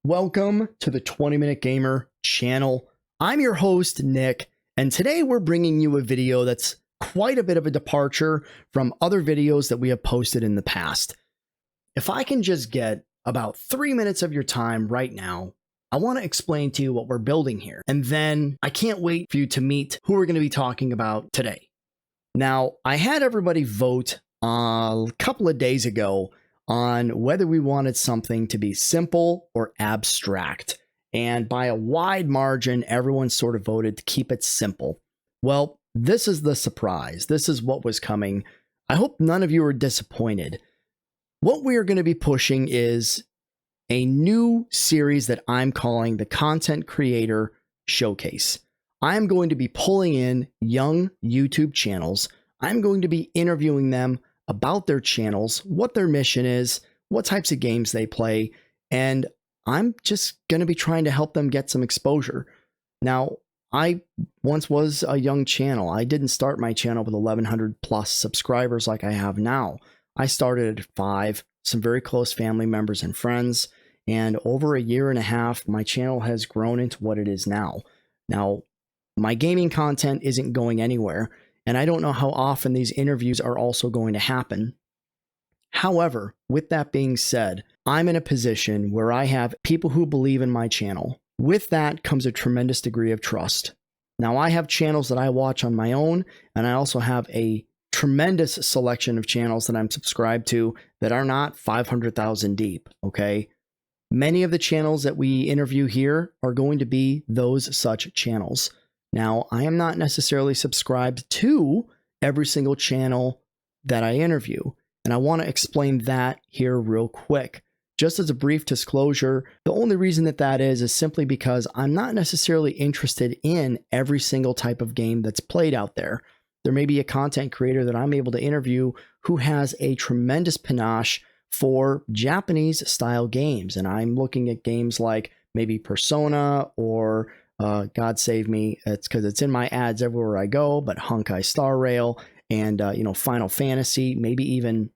Welcome to the 20 Minute Gamer channel. I'm your host, Nick, and today we're bringing you a video that's quite a bit of a departure from other videos that we have posted in the past. If I can just get about 3 minutes of your time right now, I want to explain to you what we're building here. And then I can't wait for you to meet who we're going to be talking about today. Now, I had everybody vote a couple of days ago on whether we wanted something to be simple or abstract. And by a wide margin, everyone sort of voted to keep it simple. Well, this is the surprise. This is what was coming. I hope none of you are disappointed. What we are going to be pushing is a new series that I'm calling the Content Creator Showcase. I'm going to be pulling in young YouTube channels. I'm going to be interviewing them about their channels, what their mission is, what types of games they play, and I'm just going to be trying to help them get some exposure. Now, I once was a young channel. I didn't start my channel with 1,100 plus subscribers like I have now. I started at 5, some very close family members and friends, and over a year and a half, my channel has grown into what it is now. Now, my gaming content isn't going anywhere, and I don't know how often these interviews are also going to happen. However, with that being said, I'm in a position where I have people who believe in my channel. With that comes a tremendous degree of trust. Now, I have channels that I watch on my own, and I also have a tremendous selection of channels that I'm subscribed to that are not 500,000 deep, okay? Many of the channels that we interview here are going to be those such channels. Now, I am not necessarily subscribed to every single channel that I interview, and I want to explain that here real quick. Just as a brief disclosure, the only reason that is simply because I'm not necessarily interested in every single type of game that's played out there. There may be a content creator that I'm able to interview who has a tremendous panache for Japanese style games, and I'm looking at games like maybe Persona or God save me, it's because it's in my ads everywhere I go, but Honkai Star Rail and Final Fantasy, maybe even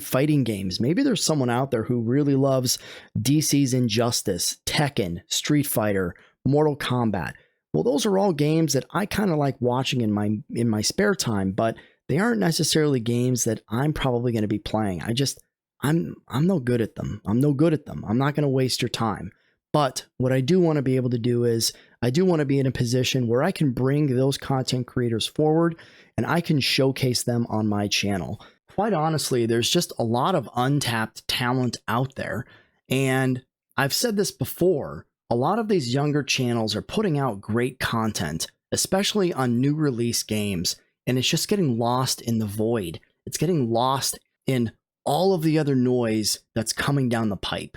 fighting games. Maybe there's someone out there who really loves DC's Injustice, Tekken, Street Fighter, Mortal Kombat. Well, those are all games that I kind of like watching in my spare time, but they aren't necessarily games that I'm probably going to be playing. I'm no good at them. I'm no good at them. I'm not going to waste your time. But what I do want to be able to do is I do want to be in a position where I can bring those content creators forward and I can showcase them on my channel. Quite honestly, there's just a lot of untapped talent out there. And I've said this before, a lot of these younger channels are putting out great content, especially on new release games, and it's just getting lost in the void. It's getting lost in all of the other noise that's coming down the pipe.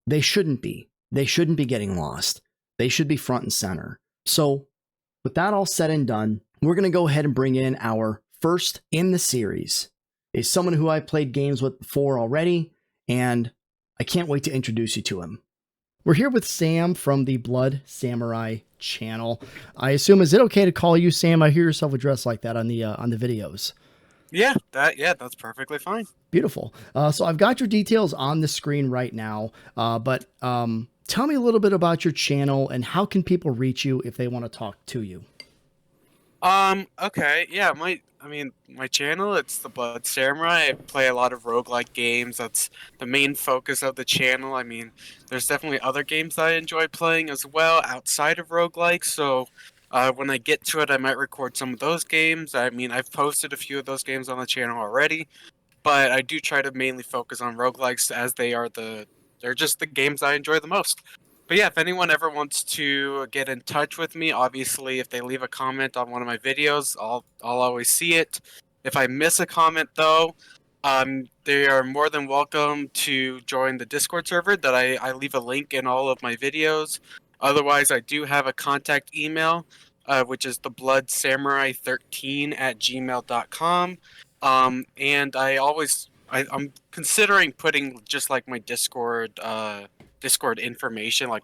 They shouldn't be. They shouldn't be getting lost. They should be front and center. So with that all said and done, we're going to go ahead and bring in our first in the series. Is someone who I've played games with before already, and I can't wait to introduce you to him. We're here with Sam from the Blood Samurai channel. I assume, is it okay to call you Sam? I hear yourself addressed like that on the videos. Yeah, that's perfectly fine. Beautiful. So I've got your details on the screen right now, but tell me a little bit about your channel and how can people reach you if they want to talk to you? Okay, yeah, my channel, it's the Blood Samurai. I play a lot of roguelike games. That's the main focus of the channel. I mean, there's definitely other games that I enjoy playing as well outside of roguelike, so when I get to it, I might record some of those games. I mean, I've posted a few of those games on the channel already, but I do try to mainly focus on roguelikes as they're just the games I enjoy the most. But yeah, if anyone ever wants to get in touch with me, obviously if they leave a comment on one of my videos, I'll always see it. If I miss a comment though, they are more than welcome to join the Discord server that I leave a link in all of my videos. Otherwise, I do have a contact email, which is thebloodsamurai13@gmail.com. And I'm considering putting just like my Discord information, like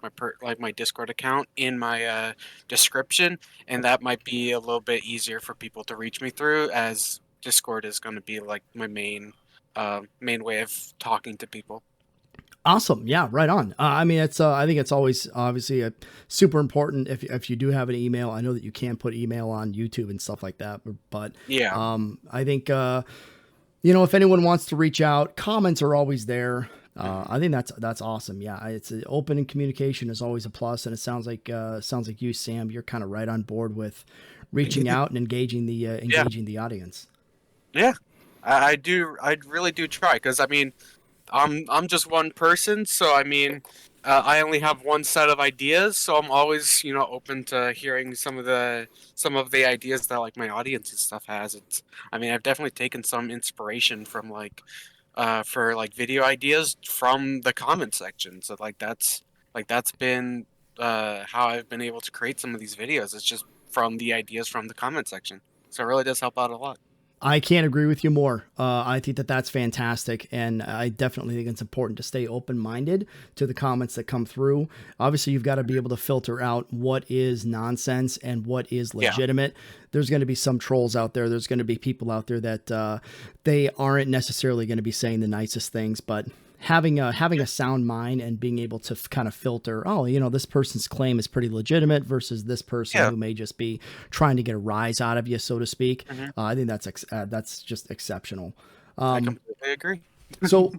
my Discord account, in my description, and that might be a little bit easier for people to reach me through, as Discord is going to be like my main way of talking to people. Awesome. Yeah, right on. I mean, it's I think it's always obviously super important if you do have an email. I know that you can put email on YouTube and stuff like that, but Yeah. I think if anyone wants to reach out, comments are always there. Hmm. I think that's awesome. Yeah, it's open and communication is always a plus, and it sounds like you, Sam, you're kind of right on board with reaching out and Yeah. engaging the audience. Yeah. I do. I really do try because I mean, I'm just one person, so I mean, I only have one set of ideas, so I'm always open to hearing some of the ideas that like my audience and stuff has. I mean, I've definitely taken some inspiration from for like video ideas from the comment section. So that's been how I've been able to create some of these videos. It's just from the ideas from the comment section. So it really does help out a lot. I can't agree with you more. I think that that's fantastic, and I definitely think it's important to stay open minded to the comments that come through. Obviously, you've got to be able to filter out what is nonsense and what is Yeah. legitimate. There's going to be some trolls out there. There's going to be people out there that they aren't necessarily going to be saying the nicest things, but having a sound mind and being able to kind of filter, oh, this person's claim is pretty legitimate versus this person Yeah. who may just be trying to get a rise out of you, so to speak. Hmm. I think that's just exceptional. I Um, completely agree. so,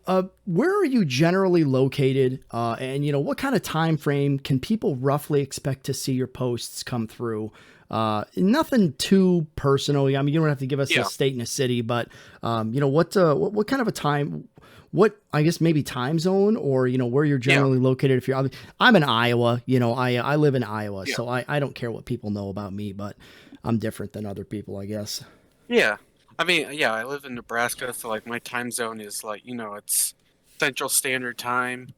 where are you generally located, and what kind of time frame can people roughly expect to see your posts come through? Nothing too personal. I mean, you don't have to give us a Yeah. state and a city, but what kind of a time? What, I guess, maybe time zone, or where you're Yeah. generally located. If I'm in Iowa. I live in Iowa, Yeah. so I don't care what people know about me, but I'm different than other people, I guess. Yeah. I mean, yeah, I live in Nebraska, so like my time zone is like, it's Central Standard Time.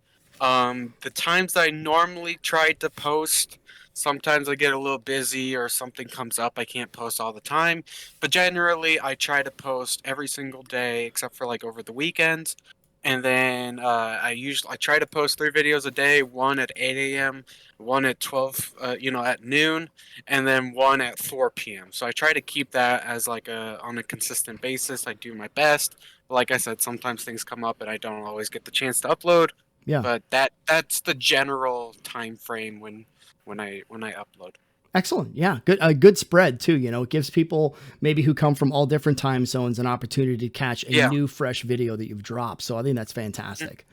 The times I normally try to post, sometimes I get a little busy or something comes up. I can't post all the time, but generally I try to post every single day except for like over the weekends. And then I try to post 3 videos a day, one at 8 a.m., one at 12, at noon, and then one at 4 p.m. So I try to keep that as like on a consistent basis. I do my best. Like I said, sometimes things come up and I don't always get the chance to upload, Yeah. but that's the general time frame when I upload. Excellent. Yeah. Good. A good spread too. It gives people maybe who come from all different time zones an opportunity to catch a Yeah. new, fresh video that you've dropped. So I think that's fantastic.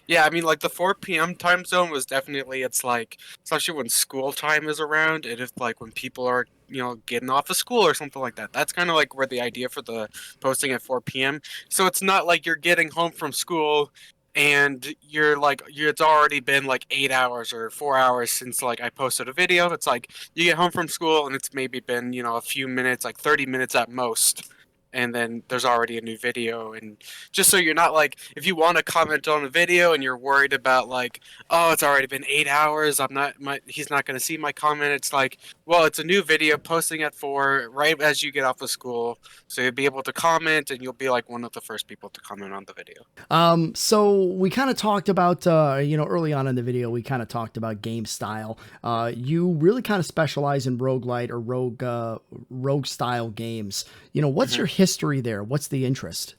Yeah, I mean, like the 4 p.m. time zone was definitely, it's like, especially when school time is around, and if like when people are, getting off of school or something like that. That's kind of like where the idea for the posting at 4 p.m. So it's not like you're getting home from school and it's already been like 8 hours or 4 hours since like I posted a video. It's like you get home from school and it's maybe been, a few minutes, like 30 minutes at most. And then there's already a new video, and just so you're not like, if you want to comment on a video and you're worried about like, oh, it's already been 8 hours, he's not going to see my comment. It's like, well, it's a new video posting at 4 right as you get off of school, so you'll be able to comment and you'll be like one of the first people to comment on the video. So we kind of talked about, early on in the video, we kind of talked about game style. You really kind of specialize in roguelite or rogue style games. What's Mhm. your history there? What's the interest?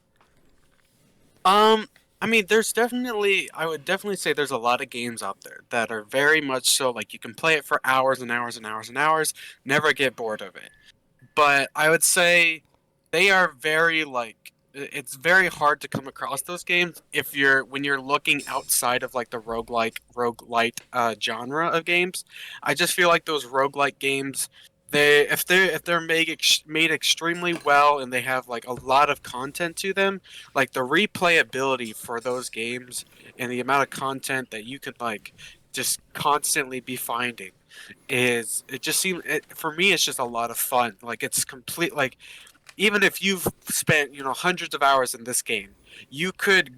I mean, I would definitely say there's a lot of games out there that are very much so like you can play it for hours and hours and hours and hours, never get bored of it. But I would say they are very like it's very hard to come across those games if when you're looking outside of like the roguelite genre of games. I just feel like those roguelite games, if they're made extremely well and they have like a lot of content to them, like the replayability for those games and the amount of content that you could like just constantly be finding it just seems for me it's just a lot of fun. Like it's complete, like even if you've spent hundreds of hours in this game, you could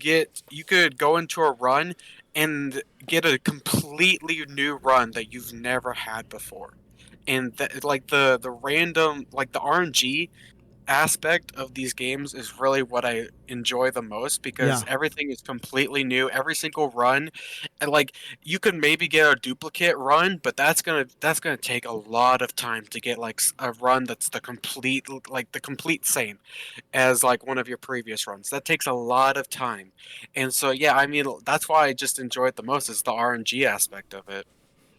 go into a run and get a completely new run that you've never had before. And that, like the random, like the RNG, aspect of these games is really what I enjoy the most because Yeah. everything is completely new. Every single run, and like you could maybe get a duplicate run, but that's gonna take a lot of time to get like a run that's the complete same as like one of your previous runs. That takes a lot of time, and so yeah, I mean that's why I just enjoy it the most is the RNG aspect of it.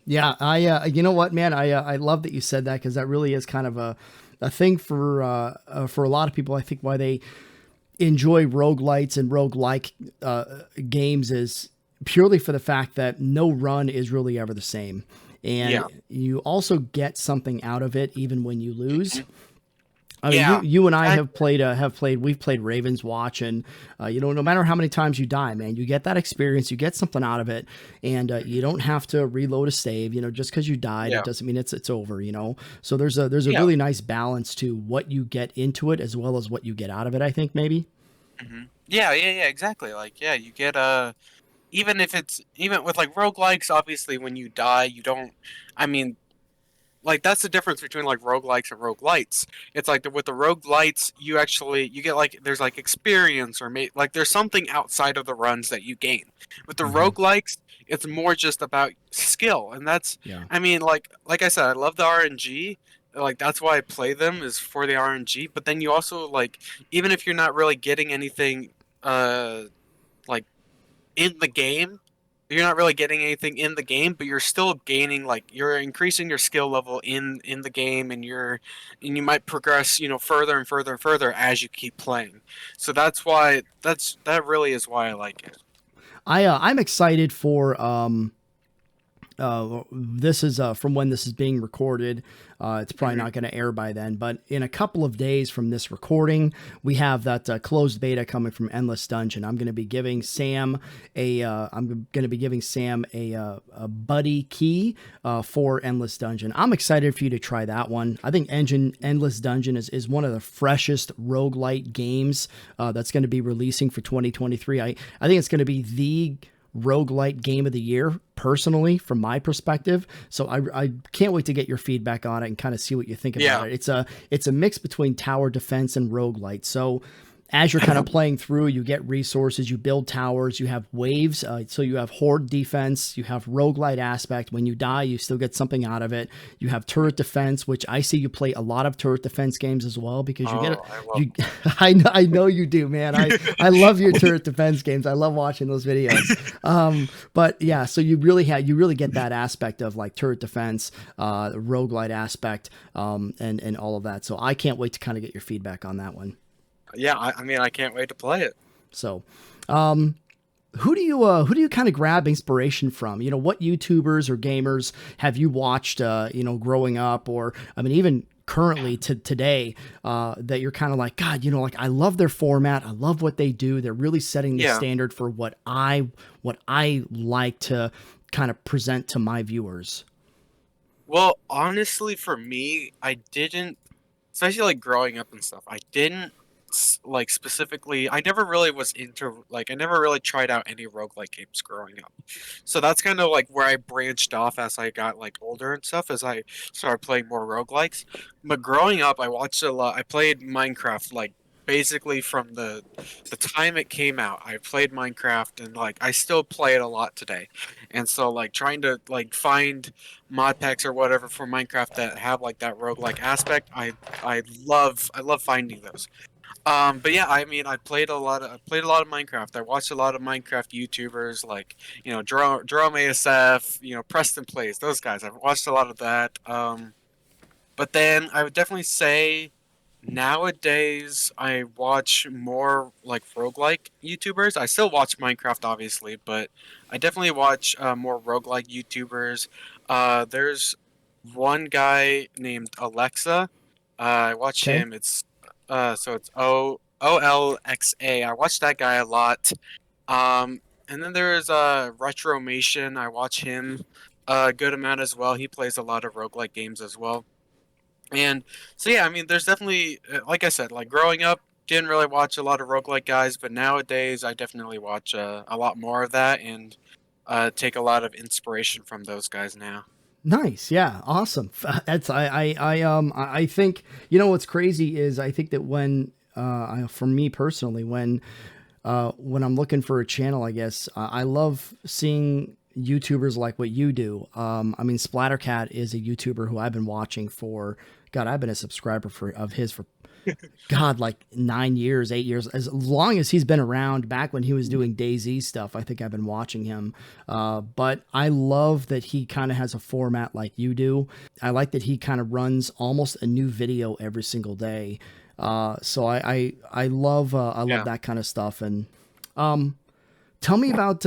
Yeah, you know what, man, I love that you said that because that really is kind of a thing for a lot of people. I think why they enjoy roguelites and roguelike games is purely for the fact that no run is really ever the same. And Yeah. you also get something out of it even when you lose. Mhm. I mean, Yeah. you and I Exactly. we've played Ravens Watch, and you know, no matter how many times you die, man, you get that experience, you get something out of it, and you don't have to reload a save. You know, just because you died, it Yeah. doesn't mean it's over. You know, so there's a Yeah. really nice balance to what you get into it as well as what you get out of it. I think maybe. Yeah, yeah, yeah, exactly. Like, yeah, you get even if it's even with like roguelikes, obviously when you die, you don't I mean, like that's the difference between like roguelikes and roguelites. It's like with the roguelites, you get like there's like experience like there's something outside of the runs that you gain. With the Hmm. roguelikes, it's more just about skill, and that's Yeah. I mean, like I said, I love the RNG. Like that's why I play them is for the RNG. But then you also like even if you're not really getting anything uh like in the game. You're not really getting anything in the game, but you're still gaining like you're increasing your skill level in the game and you might progress, further and further and further as you keep playing. So that really is why I like it. I'm excited for this is from when this is being recorded. It's probably Hmm. not going to air by then, but in a couple of days from this recording, we have that closed beta coming from Endless Dungeon. I'm going to be giving Sam a buddy key for Endless Dungeon. I'm excited for you to try that one. I think Endless Dungeon is one of the freshest roguelite games that's going to be releasing for 2023. I think it's going to be the roguelite game of the year personally from my perspective. So I can't wait to get your feedback on it and kind of see what you think about Yeah. it. It's a mix between tower defense and roguelite. So as you're kind of playing through, you get resources, you build towers, you have waves. So you have horde defense, you have roguelite aspect. When you die, you still get something out of it. You have turret defense, which I see you play a lot of turret defense games as well because you get Oh, I love you. I know you do, man. I love your turret defense games. I love watching those videos. But yeah, so you really get that aspect of like turret defense, roguelite aspect, and all of that. So I can't wait to kind of get your feedback on that one. Yeah, I mean I can't wait to play it. So, who do you kind of grab inspiration from? You know, what YouTubers or gamers have you watched? Growing up, or I mean, even currently to today, that you're kind of like, God, like I love their format. I love what they do. They're really setting the Yeah. standard for what I like to kind of present to my viewers. Well, honestly, for me, I didn't, especially like growing up and stuff, I didn't like specifically, I never really was into, like, I never really tried out any roguelike games growing up. So that's kind of like where I branched off as I got like older and stuff, as I started playing more roguelikes. But growing up, I watched a lot, I played Minecraft like basically from the time it came out. I played Minecraft and like I still play it a lot today. And so like trying to like find mod packs or whatever for Minecraft that have like that roguelike aspect. I love finding those. But yeah, I mean, I played a lot of Minecraft. I watched a lot of Minecraft YouTubers like Jerome ASF, Preston Plays, those guys. I've watched a lot of that. But then I would definitely say nowadays I watch more like roguelike YouTubers. I still watch Minecraft obviously, but I definitely watch more roguelike YouTubers. There's one guy named Alexa. I watch Okay. him. It's OLXA. I watch that guy a lot. And then there's Retromation. I watch him a good amount as well. He plays a lot of roguelike games as well. And so yeah, I mean, there's definitely like I said, like growing up, didn't really watch a lot of roguelike guys, but nowadays I definitely watch a lot more of that and take a lot of inspiration from those guys now. Nice. Yeah. Awesome. That's I think, what's crazy is I think that for me personally, when I'm looking for a channel, I guess I love seeing YouTubers like what you do. I mean, Splattercat is a YouTuber who I've been watching for. God, I've been a subscriber of his for God, like 9 years, 8 years, as long as he's been around. Back when he was doing DayZ stuff, I think I've been watching him. But I love that he kind of has a format like you do. I like that he kind of runs almost a new video every single day. So I love Yeah. that kind of stuff. And tell me about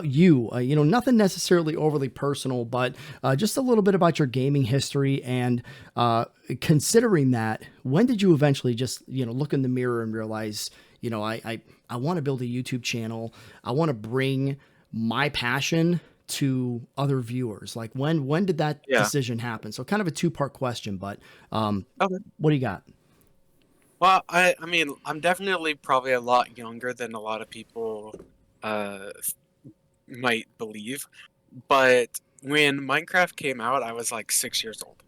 you. Nothing necessarily overly personal, but just a little bit about your gaming history. And considering that, when did you eventually just look in the mirror and realize, I want to build a YouTube channel. I want to bring my passion to other viewers. Like when did that Yeah. decision happen? So kind of a two-part question, but Okay. what do you got? Well, I mean, I'm definitely probably a lot younger than a lot of people uh might believe, but when Minecraft came out, I was like 6 years old.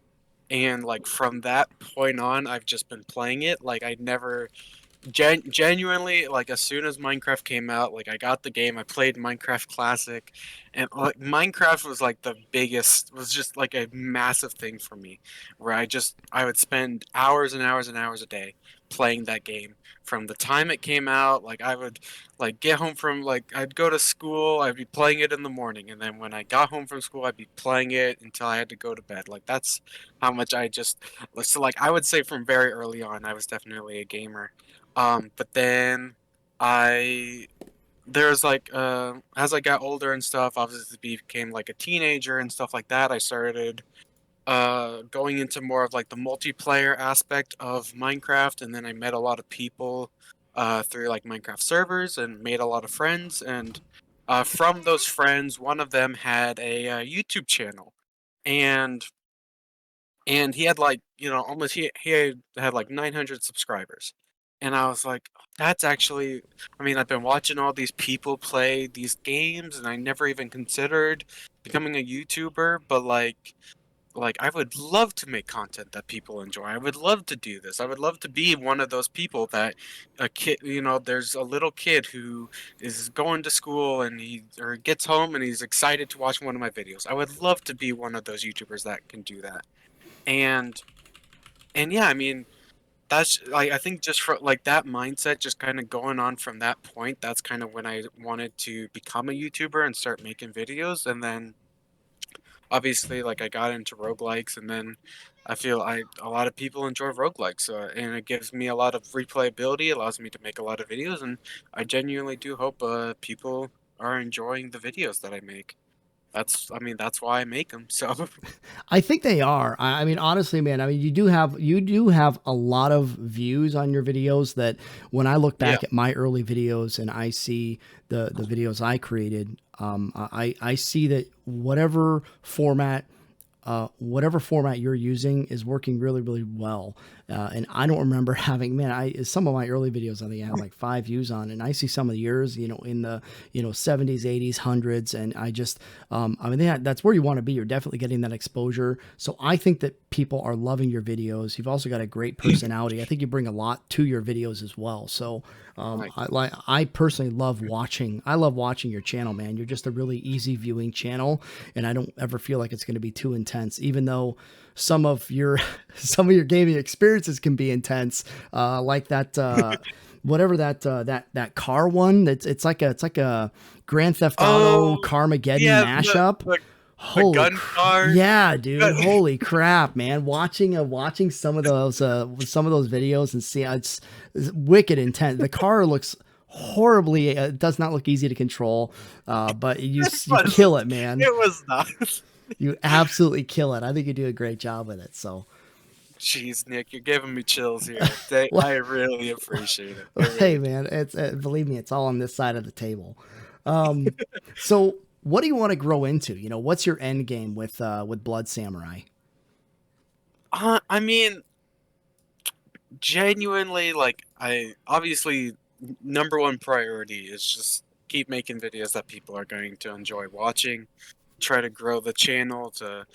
And like from that point on, I've just been playing it. Like I never genuinely, like as soon as Minecraft came out, like I got the game, I played Minecraft Classic, and like Minecraft was like the biggest, was just like a massive thing for me, where I would spend hours and hours and hours a day playing that game. From the time it came out, like I would like get home from, like I'd go to school, I'd be playing it in the morning, and then when I got home from school, I'd be playing it until I had to go to bed. Like that's how much I just, so like I would say from very early on, I was definitely a gamer. But then I there's like as I got older and stuff, obviously became like a teenager and stuff like that. I started going into more of like the multiplayer aspect of Minecraft, and then I met a lot of people through like Minecraft servers and made a lot of friends. And from those friends, one of them had a YouTube channel, and he had like, almost, he had like 900 subscribers. And I was like, that's actually, I mean, I've been watching all these people play these games and I never even considered becoming a YouTuber, but like I would love to make content that people enjoy. I would love to do this. I would love to be one of those people that a kid, there's a little kid who is going to school and he or gets home and he's excited to watch one of my videos. I would love to be one of those YouTubers that can do that. And yeah, I mean, that's like, I think just for like that mindset, just kind of going on from that point, that's kind of when I wanted to become a YouTuber and start making videos. And then obviously, like I got into roguelikes, and then I feel a lot of people enjoy roguelikes, and it gives me a lot of replayability, allows me to make a lot of videos, and I genuinely do hope people are enjoying the videos that I make. I mean, that's why I make them. So I think they are. I mean, honestly, man. I mean, you do have a lot of views on your videos. That when I look yeah, back at my early videos and I see the videos I created, I see that whatever format you're using is working really, really well. And I don't remember having, man, some of my early videos, I think I had like 5 views on, and I see some of yours, in the, 70s, 80s, hundreds. And I mean, that's where you want to be. You're definitely getting that exposure. So I think that people are loving your videos. You've also got a great personality. I think you bring a lot to your videos as well. So like I personally love watching. I love watching your channel, man. You're just a really easy viewing channel, and I don't ever feel like it's going to be too intense, even though some of your some of your gaming experiences can be intense, like that. Whatever that car one. It's like a Grand Theft Auto oh Carmageddon yeah, mashup. the Holy gun car. yeah, dude. Holy crap, man. Watching some of those videos and see it's wicked intense. The car looks horribly it does not look easy to control. But It you wasn't. kill it, man. It was not. You absolutely kill it. I think you do a great job with it. So, Jeez, Nick, you're giving me chills here. I really appreciate it. I hey, really do. man, it's believe me, it's all on this side of the table. Um, so what do you want to grow into? What's your end game with Blood Samurai? I mean, genuinely, like, I obviously number one priority is just keep making videos that people are going to enjoy watching. try to grow the channel to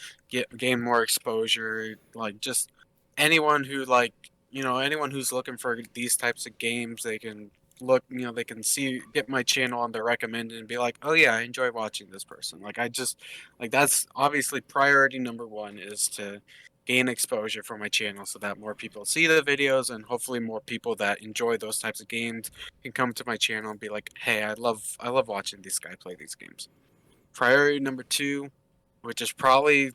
gain more exposure. Like just anyone who anyone who's looking for these types of games, they can they can get my channel on their recommended and be like, oh yeah, I enjoy watching this person. Like I just like that's obviously priority number one is to gain exposure for my channel so that more people see the videos and hopefully more people that enjoy those types of games can come to my channel and be like, hey, I love watching this guy play these games. Priority number two, which is probably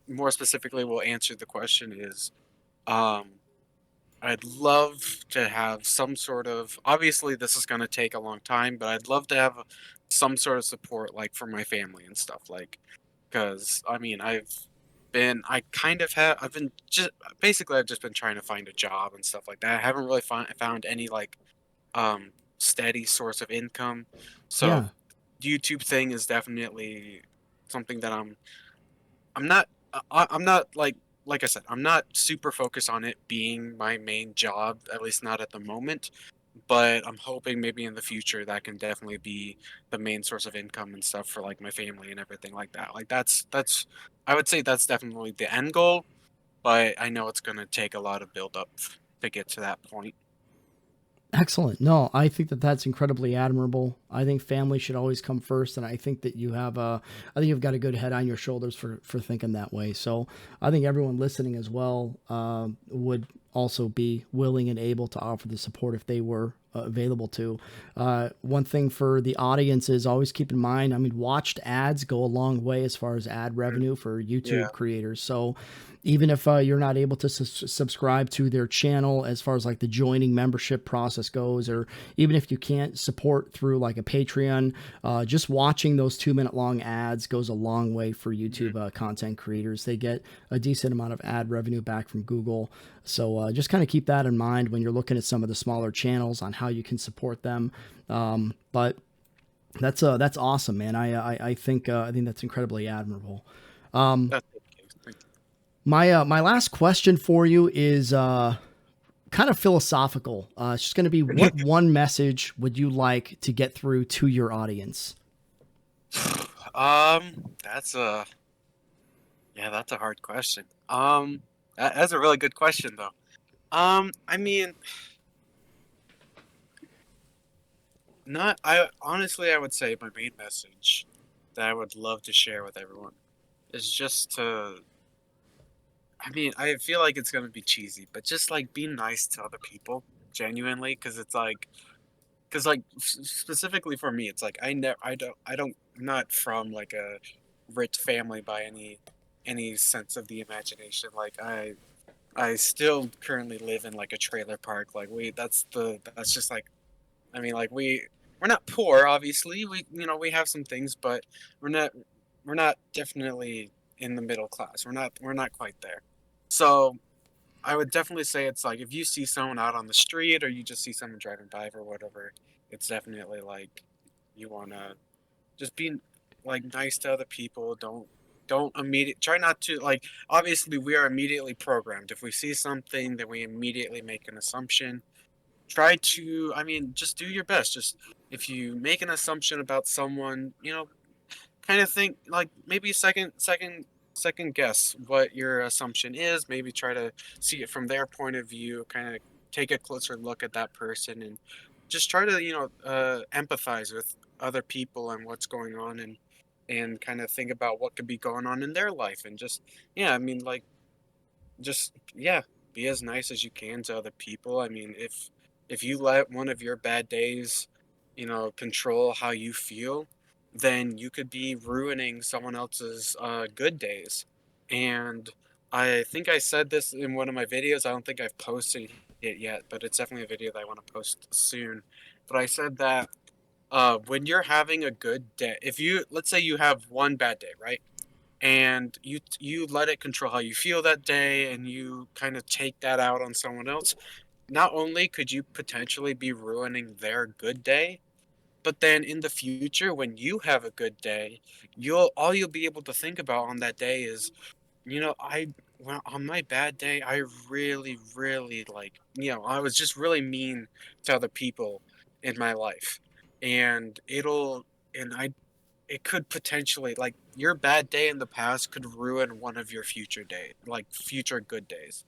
more specifically will answer the question is um I'd love to have some sort of obviously this is going to take a long time, but I'd love to have some sort of support like for my family and stuff like because I mean I kind of have I've been just basically I've just been trying to find a job and stuff like that. I haven't really found any like steady source of income. So Yeah. YouTube thing is definitely something that I'm not I'm not like I said, I'm not super focused on it being my main job, at least not at the moment. But I'm hoping maybe in the future that can definitely be the main source of income and stuff for like my family and everything like that. Like that's I would say that's definitely the end goal, but I know it's gonna take a lot of build up to get to that point. Excellent. No, I think that that's incredibly admirable. I think family should always come first, and I think that I think you've got a good head on your shoulders for thinking that way. So I think everyone listening as well would also be willing and able to offer the support if they were available to. One thing for the audience is always keep in mind. I mean, watched ads go a long way as far as ad Mm. revenue for Yeah. YouTube creators. So even if you're not able to subscribe to their channel as far as like the joining membership process goes, or even if you can't support through like a Patreon, just watching those 2 minute long ads goes a long way for Mhm. YouTube content creators. They get a decent amount of ad revenue back from Google. So just kind of keep that in mind when you're looking at some of the smaller channels on how you can support them. But that's awesome, man. I think that's incredibly admirable. Thank you. Thank you. My last question for you is kind of philosophical. It's just going to be, what one message would you like to get through to your audience? That's a yeah, that's a hard question. That's a really good question though. I mean, not I honestly I would say my main message that I would love to share with everyone is just to I mean, I feel like it's gonna be cheesy, but just like be nice to other people genuinely, because it's like because like specifically for me, it's like I don't I'm not from like a rich family by any sense of the imagination. Like I still currently live in like a trailer park. Like that's just like I mean like we're not poor obviously. We have some things, but we're not we're not definitely in the middle class. We're not quite there. So I would definitely say it's like if you see someone out on the street or you just see someone driving by or whatever, it's definitely like you wanna just be like nice to other people. Don't immediate try not to like obviously we are immediately programmed. If we see something then we immediately make an assumption. Try to I mean, just do your best. Just if you make an assumption about someone, kind of think like maybe second guess what your assumption is, maybe try to see it from their point of view, kind of take a closer look at that person and just try to empathize with other people and what's going on and kind of think about what could be going on in their life and just yeah I mean like just yeah be as nice as you can to other people. I mean if you let one of your bad days control how you feel, then you could be ruining someone else's good days. And I think I said this in one of my videos. I don't think I've posted it yet, but it's definitely a video that I want to post soon. But I said that when you're having a good day, if you let's say you have one bad day, right? And you let it control how you feel that day and you kind of take that out on someone else, not only could you potentially be ruining their good day, but then in the future when you have a good day, you'll be able to think about on that day is, I well, on my bad day, I really, really I was just really mean to other people in my life. And it'll and it could potentially, like, your bad day in the past could ruin one of your future day, like future good days.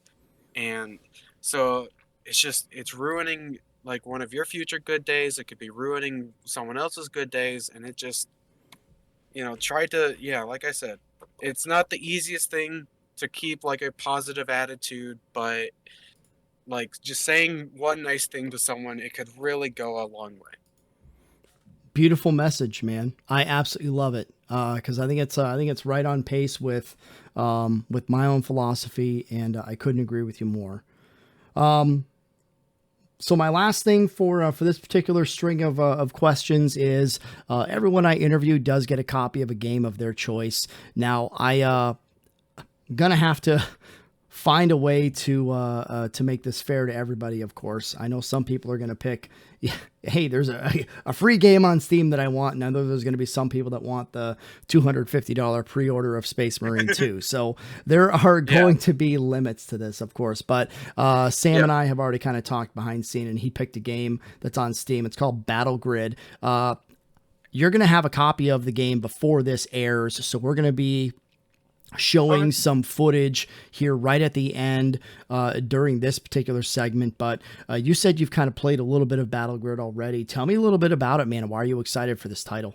And so it's ruining like one of your future good days. It could be ruining someone else's good days, and it just, try to, yeah, like I said, it's not the easiest thing to keep like a positive attitude, but like just saying one nice thing to someone, it could really go a long way. Beautiful message, man. I absolutely love it. Cause I think it's right on pace with my own philosophy, and I couldn't agree with you more. So my last thing for this particular string of questions is everyone I interview does get a copy of a game of their choice. Now gonna have to find a way to make this fair to everybody. Of course, I know some people are gonna pick, hey, there's a free game on Steam that I want, and I know there's going to be some people that want the $250 pre-order of Space Marine 2. So there are going to be limits to this, of course. But Sam and I have already kind of talked behind scene, and he picked a game that's on Steam. It's called Battle Grid. You're going to have a copy of the game before this airs, so we're going to be showing some footage here right at the end during this particular segment. But you said you've kind of played a little bit of Battle Grid already. Tell me a little bit about it, man. Why are you excited for this title?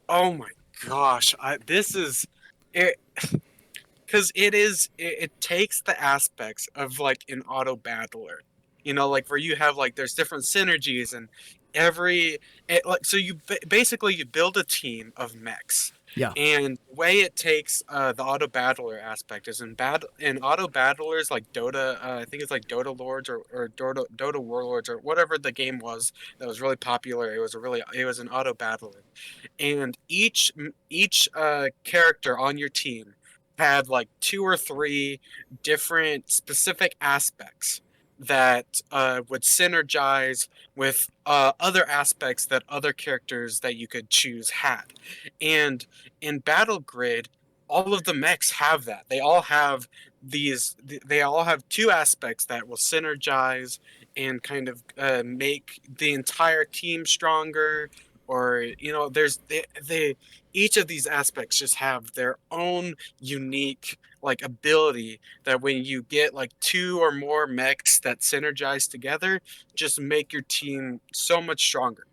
Oh my gosh, this is it, because it takes the aspects of like an auto battler, like where you have like there's different synergies, and so basically you build a team of mechs. Yeah. And the way it takes the auto battler aspect is in auto battlers like Dota, I think it's like Dota Lords or Dota Warlords or whatever the game was that was really popular. It was an auto battler, and each character on your team had like 2 or 3 different specific aspects that would synergize with other aspects that other characters that you could choose had. And in Battle Grid, all of the mechs have that. They all have they all have 2 aspects that will synergize and kind of make the entire team stronger. Or there's they each of these aspects just have their own unique like ability that when you get like 2 or more mechs that synergize together, just make your team so much stronger.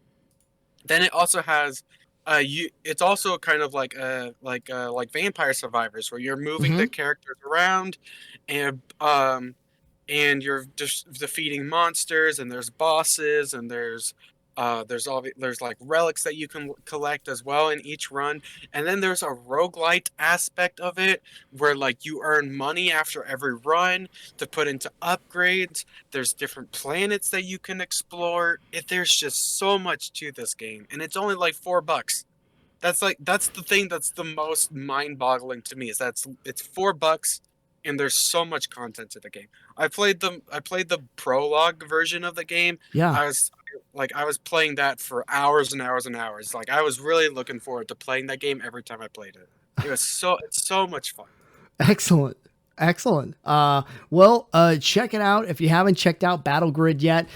Then it also has it's also kind of like Vampire Survivors, where you're moving the characters around, and you're just defeating monsters, and there's bosses, and there's like relics that you can collect as well in each run. And then there's a roguelite aspect of it, where like you earn money after every run to put into upgrades. There's different planets that you can explore. There's just so much to this game, and it's only like $4. That's the thing that's the most mind-boggling to me, is it's $4, and there's so much content to the game. I played the prologue version of the game. Yeah. I was playing that for hours and hours and hours. Like, I was really looking forward to playing that game every time I played it. It's so much fun. Excellent. Check it out. If you haven't checked out Battle Grid yet,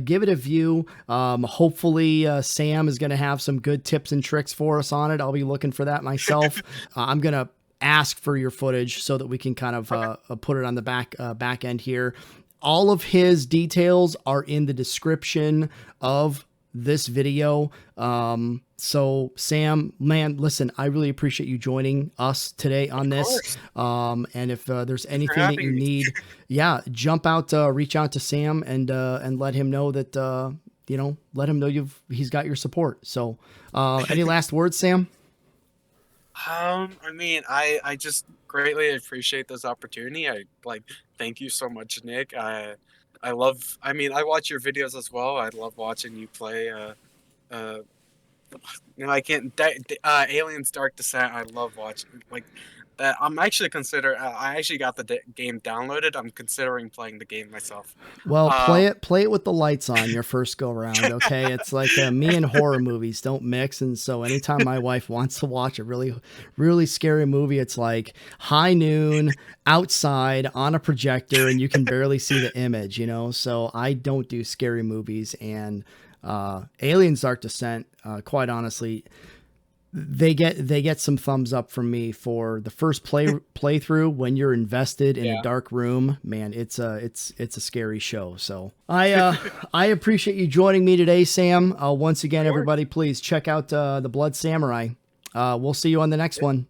give it a view. Hopefully Sam is going to have some good tips and tricks for us on it. I'll be looking for that myself. I'm going to ask for your footage so that we can kind of put it on the back end here. All of his details are in the description of this video. So Sam, man, listen, I really appreciate you joining us today on this. And if there's anything that you need, jump out, reach out to Sam and let him know that, let him know he's got your support. So, any last words, Sam? I mean, I just greatly appreciate this opportunity. Thank you so much, Nick. I watch your videos as well. I love watching you play. I can't. Aliens Dark Descent. I love watching that. I actually got the game downloaded. I'm considering playing the game myself. Well, play it with the lights on your first go around. Okay, it's like me and horror movies don't mix, and so anytime my wife wants to watch a really, really scary movie, it's like high noon outside on a projector, and you can barely see the image. So I don't do scary movies, and Aliens Dark Descent, quite honestly, they get some thumbs up from me for the first playthrough. When you're invested in a dark room, man, it's a scary show. So I appreciate you joining me today, Sam. Once again, everybody, please check out the Blood Samurai. We'll see you on the next one.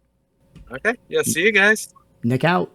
Okay, yeah, see you guys. Nick out.